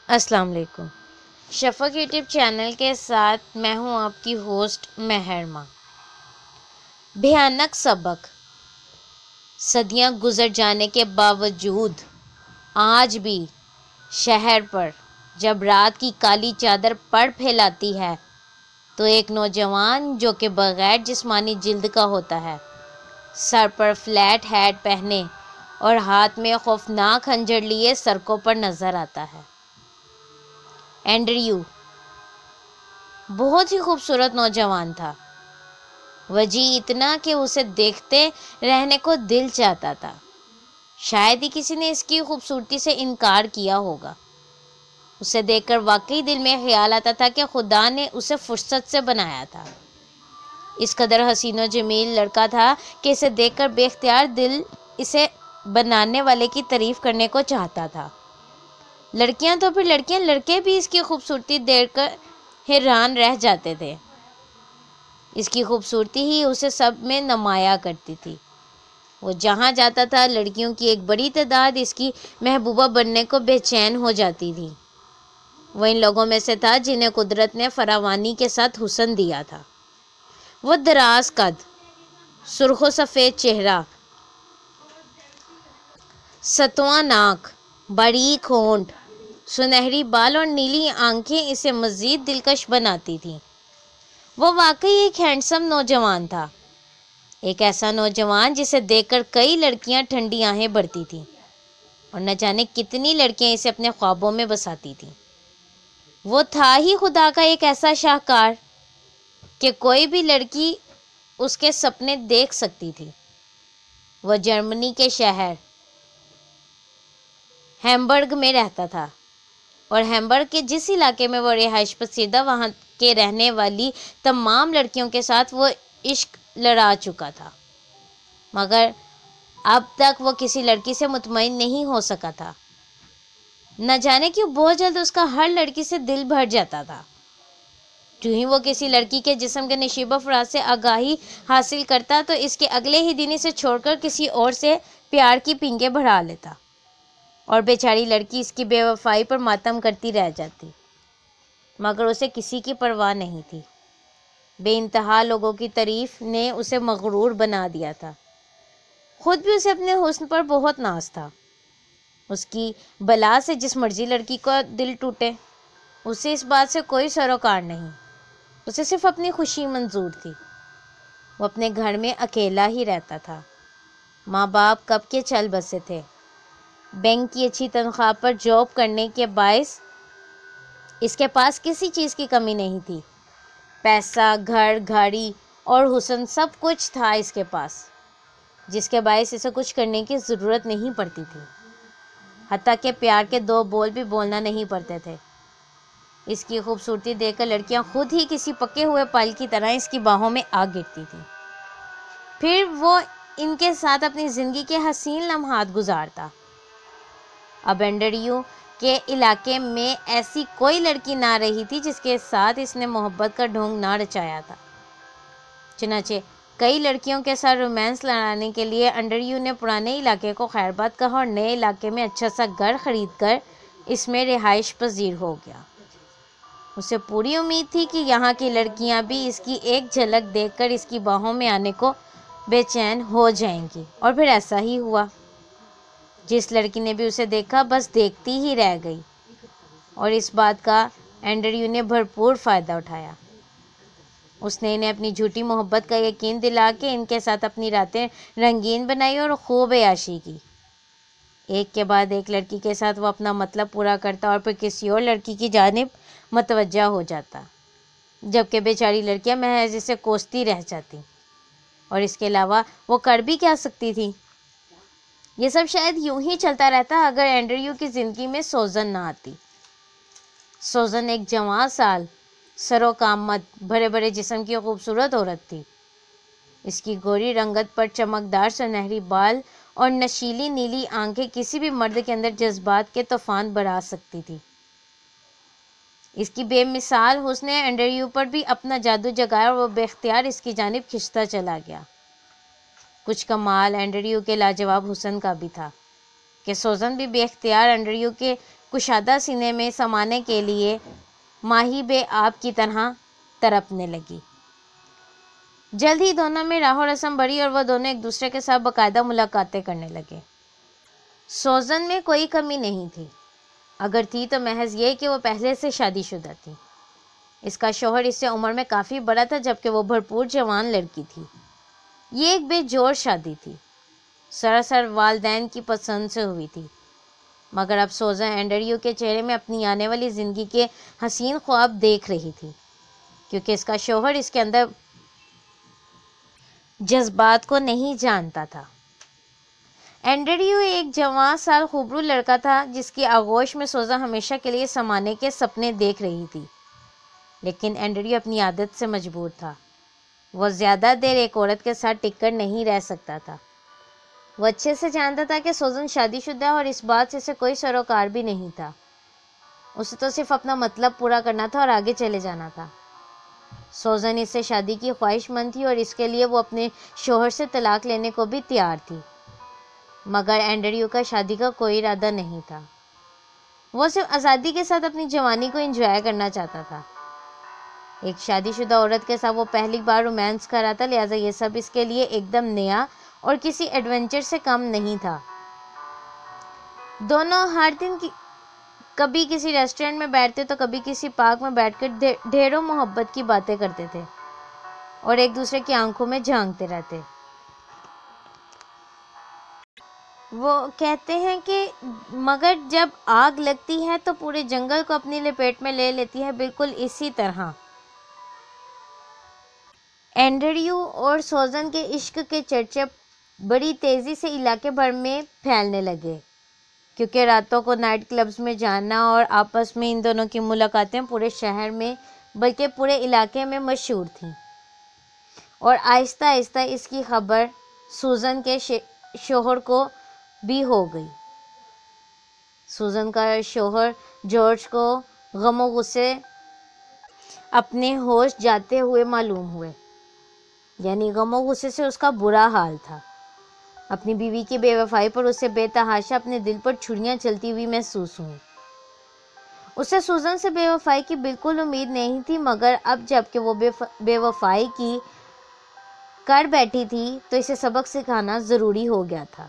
السلام علیکم۔ شفق YouTube channel کے ساتھ میں ہوں آپ کی ہوسٹ مہرما۔ بھیانک سبق۔ صدیاں گزر جانے کے باوجود آج بھی شہر پر جب رات کی کالی چادر پڑ پھیلاتی ہے تو ایک نوجوان جو کہ بغیر جسمانی جلد کا ہوتا ہے، سر پر فلیٹ ہیٹ پہنے اور ہاتھ میں خوفناک خنجر لیے سڑکوں پر نظر آتا ہے۔ اینڈریو بہت ہی خوبصورت نوجوان تھا، وجیح اتنا کہ اسے دیکھتے رہنے کو دل چاہتا تھا۔ شاید ہی کسی نے اس کی خوبصورتی سے انکار کیا ہوگا۔ اسے دیکھ کر واقعی دل میں خیال آتا تھا کہ خدا نے اسے فرصت سے بنایا تھا۔ اس قدر حسین و جمیل لڑکا تھا کہ اسے دیکھ کر بے اختیار دل اسے بنانے والے کی تعریف کرنے کو چاہتا تھا۔ لڑکیاں تو پھر لڑکیاں، لڑکے بھی اس کی خوبصورتی دیکھ کر حیران رہ جاتے تھے۔ اس کی خوبصورتی ہی اسے سب میں نمایاں کرتی تھی۔ وہ جہاں جاتا تھا لڑکیوں کی ایک بڑی تعداد اس کی محبوبہ بننے کو بے چین ہو جاتی تھی۔ وہ ان لوگوں میں سے تھا جنہیں قدرت نے فراوانی کے ساتھ حسن دیا تھا۔ وہ دراز قد، سرخ و سفید چہرہ، ستواں ناک، باریک ہونٹ، سنہری بال اور نیلی آنکھیں اسے مزید دلکش بناتی تھیں۔ وہ واقعی ایک ہینڈسم نوجوان تھا، ایک ایسا نوجوان جسے دیکھ کر کئی لڑکیاں ٹھنڈی آہیں بھرتی تھیں اور نہ جانے کتنی لڑکیاں اسے اپنے خوابوں میں بساتی تھیں۔ وہ تھا ہی خدا کا ایک ایسا شاہکار کہ کوئی بھی لڑکی اس کے سپنے دیکھ سکتی تھی۔ وہ جرمنی کے شہر ہیمبرگ میں رہتا تھا اور ہیمبرگ کے جس علاقے میں وہ رہائش پذیر تھا وہاں کے رہنے والی تمام لڑکیوں کے ساتھ وہ عشق لڑا چکا تھا، مگر اب تک وہ کسی لڑکی سے مطمئن نہیں ہو سکا تھا۔ نہ جانے کیوں بہت جلد اس کا ہر لڑکی سے دل بھر جاتا تھا۔ جو ہی وہ کسی لڑکی کے جسم کے نشیب و فراز سے آگاہی حاصل کرتا تو اس کے اگلے ہی دن اسے چھوڑ کر کسی اور سے پیار کی پینگیں بڑھا لیتا اور بیچاری لڑکی اس کی بے وفائی پر ماتم کرتی رہ جاتی، مگر اسے کسی کی پرواہ نہیں تھی۔ بے انتہا لوگوں کی تعریف نے اسے مغرور بنا دیا تھا۔ خود بھی اسے اپنے حسن پر بہت ناز تھا۔ اس کی بلا سے جس مرضی لڑکی کو دل ٹوٹے، اسے اس بات سے کوئی سروکار نہیں، اسے صرف اپنی خوشی منظور تھی۔ وہ اپنے گھر میں اکیلا ہی رہتا تھا۔ ماں باپ کب کے چل بسے تھے۔ بینک کی اچھی تنخواہ پر جاب کرنے کے باعث اس کے پاس کسی چیز کی کمی نہیں تھی۔ پیسہ، گھر، گاڑی اور حسن سب کچھ تھا اس کے پاس، جس کے باعث اسے کچھ کرنے کی ضرورت نہیں پڑتی تھی، حتیٰ کہ پیار کے دو بول بھی بولنا نہیں پڑتے تھے۔ اس کی خوبصورتی دیکھ کر لڑکیاں خود ہی کسی پکے ہوئے پل کی طرح اس کی باہوں میں آ گرتی تھیں۔ پھر وہ ان کے ساتھ اپنی زندگی کے حسین لمحات گزارتا۔ اب اینڈریو کے علاقے میں ایسی کوئی لڑکی نہ رہی تھی جس کے ساتھ اس نے محبت کا ڈھونگ نہ رچایا تھا۔ چنانچہ کئی لڑکیوں کے ساتھ رومانس لڑانے کے لیے اینڈریو نے پرانے علاقے کو خیر باد کہا اور نئے علاقے میں اچھا سا گھر خرید کر اس میں رہائش پذیر ہو گیا۔ اسے پوری امید تھی کہ یہاں کی لڑکیاں بھی اس کی ایک جھلک دیکھ کر اس کی باہوں میں آنے کو بے چین ہو جائیں گی، اور پھر ایسا ہی ہوا۔ جس لڑکی نے بھی اسے دیکھا بس دیکھتی ہی رہ گئی، اور اس بات کا اینڈریو نے بھرپور فائدہ اٹھایا۔ اس نے انہیں اپنی جھوٹی محبت کا یقین دلا کے ان کے ساتھ اپنی راتیں رنگین بنائی اور خوب عیاشی کی۔ ایک کے بعد ایک لڑکی کے ساتھ وہ اپنا مطلب پورا کرتا اور پھر کسی اور لڑکی کی جانب متوجہ ہو جاتا، جبکہ بیچاری لڑکیاں محض اسے کوستی رہ جاتی، اور اس کے علاوہ وہ کر بھی کیا سکتی تھی۔ یہ سب شاید یوں ہی چلتا رہتا اگر اینڈریو کی زندگی میں سوزن نہ آتی۔ سوزن ایک جوان سال، سر و قامت، بھرے بھرے جسم کی خوبصورت عورت تھی۔ اس کی گوری رنگت پر چمکدار سنہری بال اور نشیلی نیلی آنکھیں کسی بھی مرد کے اندر جذبات کے طوفان برا سکتی تھی۔ اس کی بے مثال حسن نے اینڈریو پر بھی اپنا جادو جگایا اور وہ بے اختیار اس کی جانب کھنچتا چلا گیا۔ کچھ کمال اینڈریو کے لاجواب حسن کا بھی تھا کہ سوزن بھی بے اختیار اینڈریو کے کشادہ سینے میں سمانے کے لیے ماہی بے آب کی طرح تڑپنے لگی۔ جلد ہی دونوں میں راہ و رسم بڑھی اور وہ دونوں ایک دوسرے کے ساتھ باقاعدہ ملاقاتیں کرنے لگے۔ سوزن میں کوئی کمی نہیں تھی، اگر تھی تو محض یہ کہ وہ پہلے سے شادی شدہ تھی۔ اس کا شوہر اس سے عمر میں کافی بڑا تھا جبکہ وہ بھرپور جوان لڑکی تھی۔ یہ ایک بے جوڑ شادی تھی، سراسر والدین کی پسند سے ہوئی تھی، مگر اب سوزن اینڈریو کے چہرے میں اپنی آنے والی زندگی کے حسین خواب دیکھ رہی تھی، کیونکہ اس کا شوہر اس کے اندر جذبات کو نہیں جانتا تھا۔ اینڈریو ایک جوان سال خوبرو لڑکا تھا جس کی آغوش میں سوزن ہمیشہ کے لیے سمانے کے سپنے دیکھ رہی تھی، لیکن اینڈریو اپنی عادت سے مجبور تھا۔ وہ زیادہ دیر ایک عورت کے ساتھ ٹک کر نہیں رہ سکتا تھا۔ وہ اچھے سے جانتا تھا کہ سوزن شادی شدہ ہے اور اس بات سے اسے کوئی سروکار بھی نہیں تھا۔ اسے تو صرف اپنا مطلب پورا کرنا تھا اور آگے چلے جانا تھا۔ سوزن اس سے شادی کی خواہش مند تھی اور اس کے لیے وہ اپنے شوہر سے طلاق لینے کو بھی تیار تھی، مگر اینڈریو کا شادی کا کوئی ارادہ نہیں تھا۔ وہ صرف آزادی کے ساتھ اپنی جوانی کو انجوائے کرنا چاہتا تھا۔ ایک شادی شدہ عورت کے ساتھ وہ پہلی بار رومانس کر رہا تھا، لہٰذا یہ سب اس کے لیے ایک دم نیا اور کسی ایڈونچر سے کم نہیں تھا۔ دونوں ہر دن کبھی کسی ریسٹورنٹ میں بیٹھتے تو کبھی کسی پارک میں بیٹھ کر ڈھیروں محبت کی باتیں کرتے تھے اور ایک دوسرے کی آنکھوں میں جھانکتے رہتے۔ وہ کہتے ہیں کہ مگر جب آگ لگتی ہے تو پورے جنگل کو اپنی لپیٹ میں لے لیتی ہے، بالکل اسی طرح اینڈریو اور سوزن کے عشق کے چرچے بڑی تیزی سے علاقے بھر میں پھیلنے لگے، کیونکہ راتوں کو نائٹ کلبز میں جانا اور آپس میں ان دونوں کی ملاقاتیں پورے شہر میں بلکہ پورے علاقے میں مشہور تھیں، اور آہستہ آہستہ اس کی خبر سوزن کے شوہر کو بھی ہو گئی۔ سوزن کا شوہر جارج کو غم و غصے اپنے ہوش جاتے ہوئے معلوم ہوئے، یعنی غم و غصے سے اس کا برا حال تھا۔ اپنی بیوی کی بے وفائی پر اسے بے تحاشا اپنے دل پر چھریاں چلتی ہوئی محسوس ہوئیں۔ اسے سوزن سے بے وفائی کی بالکل امید نہیں تھی، مگر اب جب کہ وہ بے وفائی کی کر بیٹھی تھی تو اسے سبق سکھانا ضروری ہو گیا تھا۔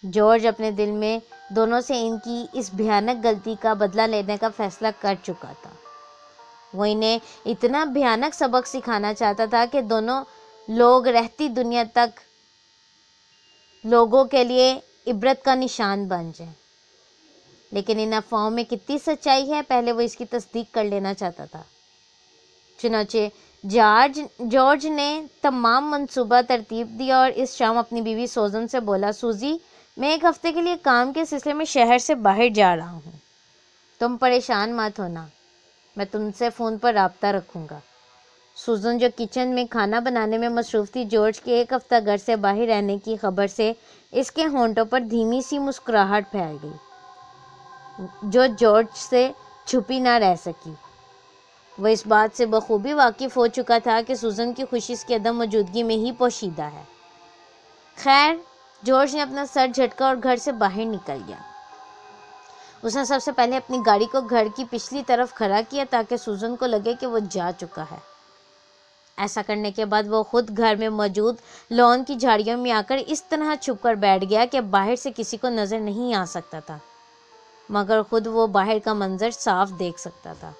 جارج اپنے دل میں دونوں سے ان کی اس بھیانک غلطی کا بدلہ لینے کا فیصلہ کر چکا تھا۔ وہ انہیں اتنا بھیانک سبق سکھانا چاہتا تھا کہ دونوں لوگ رہتی دنیا تک لوگوں کے لیے عبرت کا نشان بن جائیں۔ لیکن ان افواہوں میں کتنی سچائی ہے، پہلے وہ اس کی تصدیق کر لینا چاہتا تھا۔ چنانچہ جارج نے تمام منصوبہ ترتیب دیا اور اس شام اپنی بیوی سوزن سے بولا، سوزی، میں ایک ہفتے کے لیے کام کے سلسلے میں شہر سے باہر جا رہا ہوں، تم پریشان مت ہونا، میں تم سے فون پر رابطہ رکھوں گا۔ سوزن جو کچن میں کھانا بنانے میں مصروف تھی، جارج کے ایک ہفتہ گھر سے باہر رہنے کی خبر سے اس کے ہونٹوں پر دھیمی سی مسکراہٹ پھیل گئی، جو جارج سے چھپی نہ رہ سکی۔ وہ اس بات سے بخوبی واقف ہو چکا تھا کہ سوزن کی خوشی اس کی عدم موجودگی میں ہی پوشیدہ ہے۔ خیر، جارج نے اپنا سر جھٹکا اور گھر سے باہر نکل گیا۔ اس نے سب سے پہلے اپنی گاڑی کو گھر کی پچھلی طرف کھڑا کیا تاکہ سوزن کو لگے کہ وہ جا چکا ہے۔ ایسا کرنے کے بعد وہ خود گھر میں موجود لان کی جھاڑیوں میں آ کر اس طرح چھپ کر بیٹھ گیا کہ باہر سے کسی کو نظر نہیں آ سکتا تھا، مگر خود وہ باہر کا منظر صاف دیکھ سکتا تھا۔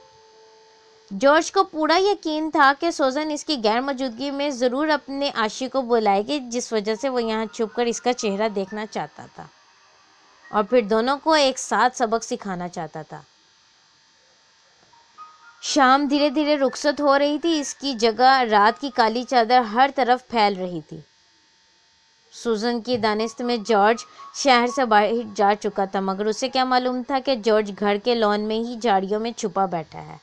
جارج کو پورا یقین تھا کہ سوزن اس کی غیر موجودگی میں ضرور اپنے عاشق کو بلائے گی، جس وجہ سے وہ یہاں چھپ کر اس کا چہرہ دیکھنا چاہتا تھا اور پھر دونوں کو ایک ساتھ سبق سکھانا چاہتا تھا۔ شام دھیرے دھیرے رخصت ہو رہی تھی، اس کی جگہ رات کی کالی چادر ہر طرف پھیل رہی تھی۔ سوزن کی دانست میں جارج شہر سے باہر جا چکا تھا، مگر اسے کیا معلوم تھا کہ جارج گھر کے لان میں ہی جھاڑیوں میں چھپا بیٹھا ہے۔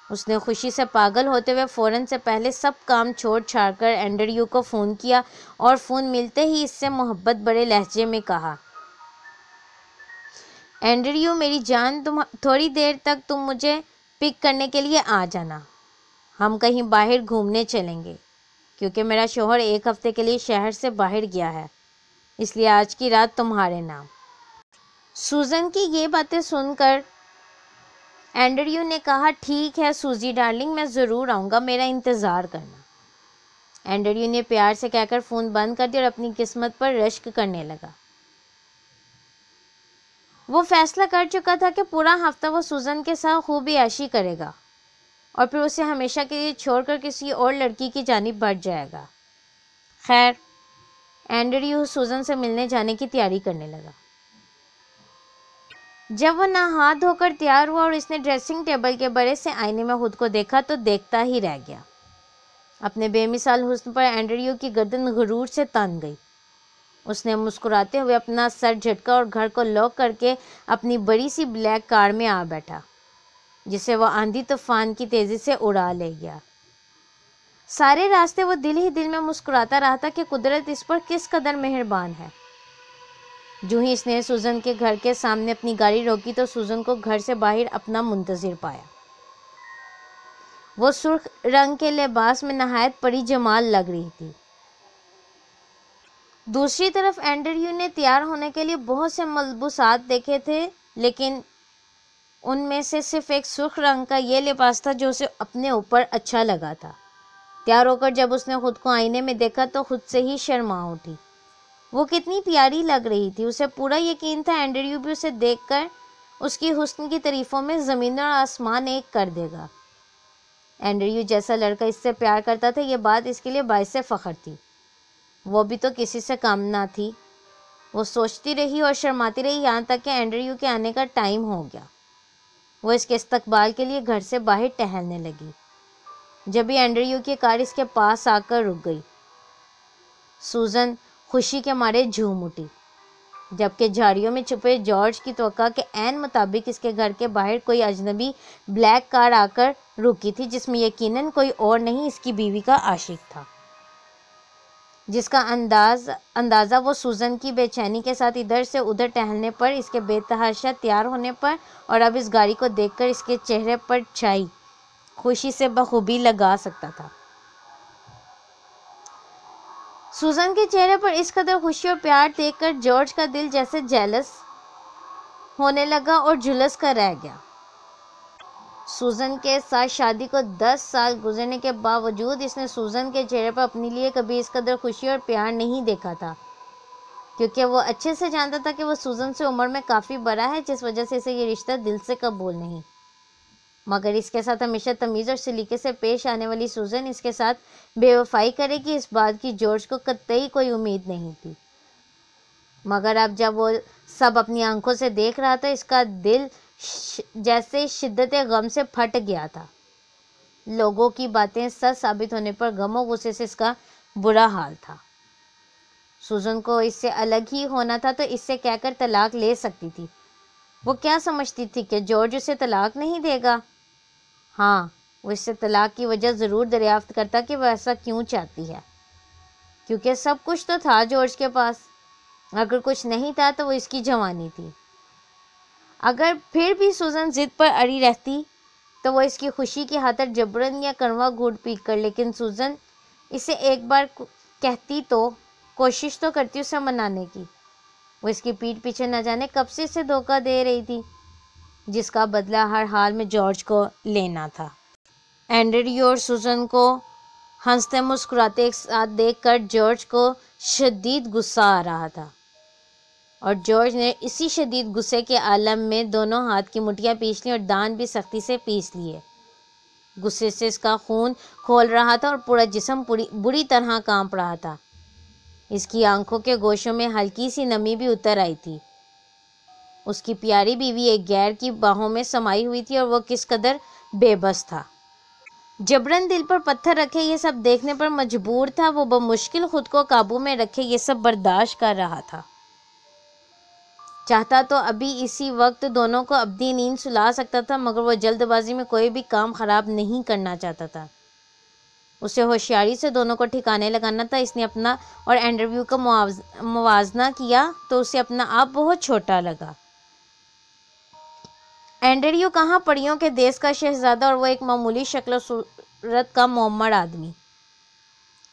اس نے خوشی سے پاگل ہوتے ہوئے فوراً سے پہلے سب کام چھوڑ چھاڑ کر اینڈریو کو فون کیا اور فون ملتے ہی اس سے محبت بڑے لہجے میں کہا، اینڈریو میری جان، تھوڑی دیر تک تم مجھے پک کرنے کے لیے آ جانا، ہم کہیں باہر گھومنے چلیں گے، کیونکہ میرا شوہر ایک ہفتے کے لیے شہر سے باہر گیا ہے، اس لیے آج کی رات تمہارے نام۔ سوزن کی یہ باتیں سن کر اینڈریو نے کہا ٹھیک ہے سوزی ڈارلنگ میں ضرور آؤں گا، میرا انتظار کرنا۔ اینڈریو نے پیار سے کہہ کر فون بند کر دیا اور اپنی قسمت پر رشک کرنے لگا۔ وہ فیصلہ کر چکا تھا کہ پورا ہفتہ وہ سوزن کے ساتھ خوب عیاشی کرے گا اور پھر اسے ہمیشہ کے لیے چھوڑ کر کسی اور لڑکی کی جانب بڑھ جائے گا۔ خیر، اینڈریو سوزن سے ملنے جانے کی تیاری کرنے لگا۔ جب وہ نہا دھو کر تیار ہوا اور اس نے ڈریسنگ ٹیبل کے بڑے سے آئینے میں خود کو دیکھا تو دیکھتا ہی رہ گیا۔ اپنے بے مثال حسن پر اینڈریو کی گردن غرور سے تان گئی۔ اس نے مسکراتے ہوئے اپنا سر جھٹکا اور گھر کو لاک کر کے اپنی بڑی سی بلیک کار میں آ بیٹھا، جسے وہ آندھی طوفان کی تیزی سے اڑا لے گیا۔ سارے راستے وہ دل ہی دل میں مسکراتا رہا تھا کہ قدرت اس پر کس قدر مہربان ہے۔ جو ہی اس نے سوزن کے گھر کے سامنے اپنی گاڑی روکی تو سوزن کو گھر سے باہر اپنا منتظر پایا۔ وہ سرخ رنگ کے لباس میں نہایت پری جمال لگ رہی تھی۔ دوسری طرف اینڈریو نے تیار ہونے کے لیے بہت سے ملبوسات دیکھے تھے، لیکن ان میں سے صرف ایک سرخ رنگ کا یہ لباس تھا جو اسے اپنے اوپر اچھا لگا تھا۔ تیار ہو کر جب اس نے خود کو آئینے میں دیکھا تو خود سے ہی شرما اٹھی۔ وہ کتنی پیاری لگ رہی تھی، اسے پورا یقین تھا اینڈریو بھی اسے دیکھ کر اس کی حسن کی تعریفوں میں زمین اور آسمان ایک کر دے گا۔ اینڈریو جیسا لڑکا اس سے پیار کرتا تھا، یہ بات اس کے لیے باعث فخر تھی۔ وہ بھی تو کسی سے کم نہ تھی۔ وہ سوچتی رہی اور شرماتی رہی یہاں تک کہ اینڈریو کے آنے کا ٹائم ہو گیا۔ وہ اس کے استقبال کے لیے گھر سے باہر ٹہلنے لگی۔ جبھی اینڈریو کی کار اس کے پاس آ کر رک گئی، سوزن خوشی کے مارے جھوم اٹھی، جبکہ جھاڑیوں میں چھپے جارج کی توقع کے عین مطابق اس کے گھر کے باہر کوئی اجنبی بلیک کار آ کر رکی تھی، جس میں یقیناً کوئی اور نہیں اس کی بیوی کا عاشق تھا، جس کا اندازہ وہ سوزن کی بے چینی کے ساتھ ادھر سے ادھر ٹہلنے پر، اس کے بے تحاشا تیار ہونے پر اور اب اس گاڑی کو دیکھ کر اس کے چہرے پر چھائی خوشی سے بخوبی لگا سکتا تھا۔ سوزن کے چہرے پر اس قدر خوشی اور پیار دیکھ کر جارج کا دل جیسے جیلس ہونے لگا اور جھلس کر رہ گیا۔ سوزن کے ساتھ شادی کو 10 سال گزرنے کے باوجود اس نے سوزن کے چہرے پر اپنے لیے کبھی اس قدر خوشی اور پیار نہیں دیکھا تھا، کیونکہ وہ اچھے سے جانتا تھا کہ وہ سوزن سے عمر میں کافی بڑا ہے، جس وجہ سے اسے یہ رشتہ دل سے قبول نہیں۔ مگر اس کے ساتھ ہمیشہ تمیز اور سلیقے سے پیش آنے والی سوزن اس کے ساتھ بے وفائی کرے گی، اس بات کی جارج کو قطعی کوئی امید نہیں تھی۔ مگر اب جب وہ سب اپنی آنکھوں سے دیکھ رہا تھا، اس کا دل جیسے شدت غم سے پھٹ گیا تھا۔ لوگوں کی باتیں سچ ثابت ہونے پر غم و غصے سے اس کا برا حال تھا۔ سوزن کو اس سے الگ ہی ہونا تھا تو اس سے کہہ کر طلاق لے سکتی تھی۔ وہ کیا سمجھتی تھی کہ جارج اسے طلاق نہیں دے گا؟ ہاں، وہ اس سے طلاق کی وجہ ضرور دریافت کرتا کہ وہ ایسا کیوں چاہتی ہے، کیونکہ سب کچھ تو تھا جارج کے پاس۔ اگر کچھ نہیں تھا تو وہ اس کی جوانی تھی۔ اگر پھر بھی سوزن ضد پر اڑی رہتی تو وہ اس کی خوشی کی خاطر جبرن یا کڑوا گھونٹ پی کر، لیکن سوزن اسے ایک بار کہتی تو کوشش تو کرتی اسے منانے کی۔ وہ اس کی پیٹھ پیچھے نہ جانے کب سے اسے دھوکہ دے رہی تھی، جس کا بدلہ ہر حال میں جارج کو لینا تھا۔ اینڈریو اور سوزن کو ہنستے مسکراتے ایک ساتھ دیکھ کر جارج کو شدید غصہ آ رہا تھا، اور جارج نے اسی شدید غصے کے عالم میں دونوں ہاتھ کی مٹھیاں پیس لیں اور دان بھی سختی سے پیس لیے۔ غصے سے اس کا خون کھول رہا تھا اور پورا جسم بری طرح کانپ رہا تھا۔ اس کی آنکھوں کے گوشوں میں ہلکی سی نمی بھی اتر آئی تھی۔ اس کی پیاری بیوی ایک غیر کی باہوں میں سمائی ہوئی تھی اور وہ کس قدر بے بس تھا۔ جبرن دل پر پتھر رکھے یہ سب دیکھنے پر مجبور تھا، وہ بمشکل خود کو قابو میں رکھے یہ سب برداشت کر رہا تھا۔ چاہتا تو ابھی اسی وقت دونوں کو ابدی نیند سلا سکتا تھا، مگر وہ جلد بازی میں کوئی بھی کام خراب نہیں کرنا چاہتا تھا۔ اسے ہوشیاری سے دونوں کو ٹھکانے لگانا تھا۔ اس نے اپنا اور اینڈریو کا موازنہ کیا تو اسے اپنا آپ بہت چھوٹا لگا۔ اینڈریو کہاں پریوں کے دیس کا شہزادہ اور وہ ایک معمولی شکل و صورت کا معمر آدمی۔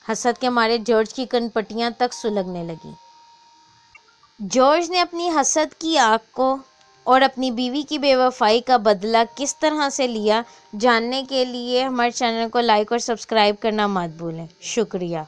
حسد کے مارے جارج کی کن پٹیاں تک سلگنے لگی۔ جارج نے اپنی حسد کی آگ کو اور اپنی بیوی کی بے وفائی کا بدلہ کس طرح سے لیا، جاننے کے لیے ہمارے چینل کو لائک اور سبسکرائب کرنا مت بھولیں۔ شکریہ۔